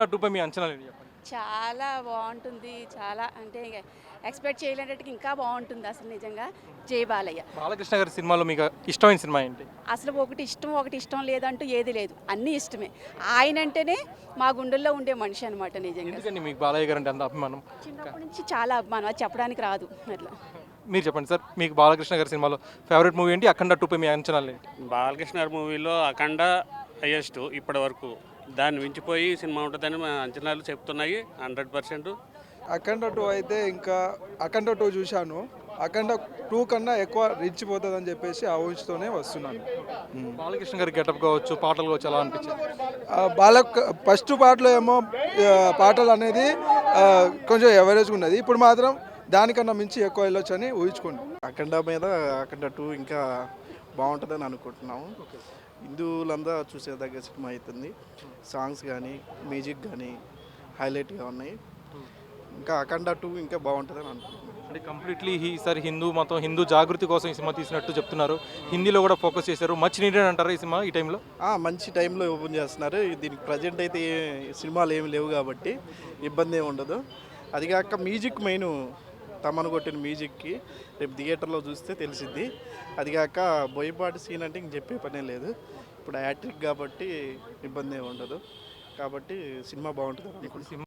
2పై మీ అంచనాలు ఏంటి చెప్పండి? చాలా బావుంటుంది. చాలా అంటే ఎక్స్‌పెక్ట్ చేయలేనట్టుగా ఇంకా బావుంటుంది అసలు నిజంగా. 'జై బాలయ్య'. బాలకృష్ణ గారి సినిమాలో మీకు ఇష్టమైన సినిమా ఏంటి? అసలు ఒకటి ఇష్టం లేదంటూ ఏది లేదు. అన్నీ ఇష్టమే. ఆయనంటేనే మా గుండెల్లో ఉండే మనిషి అనమాట నిజంగా. ఎందుకండి మీకు బాలయ్య గారు అంటే అంత అభిమానం? చిన్నప్పటి నుంచి చాలా అభిమానం. అది చెప్పడానికి రాదు అట్లా. మీరు చెప్పండి సార్. మీకు బాలకృష్ణ గారి సినిమాలో ఫేవరెట్ మూవీ ఏంటి? 'అఖండ 2పై మీ అంచనాలు ఏంటి? బాలకృష్ణ గారి మూవీలో 'అఖండ' హైయెస్ట్ ఇప్పటి వరకు. దాన్ని మించిపోయి సినిమా ఉంటుందని మా అంచనాలు చెప్తున్నాయి 100%. అఖండ 2 అయితే ఇంకా అఖండ 2 చూశాను. అఖండ 2 కన్నా ఎక్కువ రీచ్ పోతుందని చెప్పేసి ఆ ఊహిస్తూనే వస్తున్నాను. బాలకృష్ణ గారి గెటప్ కావచ్చు, పాటలు కావచ్చు ఎలా అనిపించింది? ఫస్ట్ పాటలో ఏమో పాటలు అనేది కొంచెం ఎవరేజ్గా ఉన్నది. ఇప్పుడు మాత్రం దానికన్నా మించి ఎక్కువ వెళ్ళొచ్చు అని ఊహించుకోండి. అఖండ మీద అఖండ 2 ఇంకా బాగుంటుందని అనుకుంటున్నాము. హిందువులంతా చూసేదగ్గ సినిమా అవుతుంది. సాంగ్స్ కానీ మ్యూజిక్ కానీ హైలైట్గా ఉన్నాయి. ఇంకా అఖండ 2 ఇంకా బాగుంటుందని అనుకుంటున్నాను. అంటే కంప్లీట్లీ ఈసారి హిందూ మతం, హిందూ జాగృతి కోసం ఈ సినిమా తీసినట్టు చెప్తున్నారు. హిందీలో కూడా ఫోకస్ చేశారు. మచ్ నీడెడ్ అంటారా ఈ సినిమా ఈ టైంలో? మంచి టైంలో ఓపెన్ చేస్తున్నారు. దీనికి ప్రజెంట్ అయితే సినిమాలు ఏమి లేవు కాబట్టి ఇబ్బంది ఏమి ఉండదు. అదిగాక మ్యూజిక్ మెయిన్ తమను కొట్టిన మ్యూజిక్కి రేపు థియేటర్లో చూస్తే తెలిసిద్ది. అదిగాక బోయపాటి సీన్ అంటే ఇంక చెప్పే పనే లేదు. ఇప్పుడు హ్యాట్రిక్ కాబట్టి ఇబ్బంది ఏమి ఉండదు. కాబట్టి సినిమా బాగుంటుంది అనుకుంటున్నాను.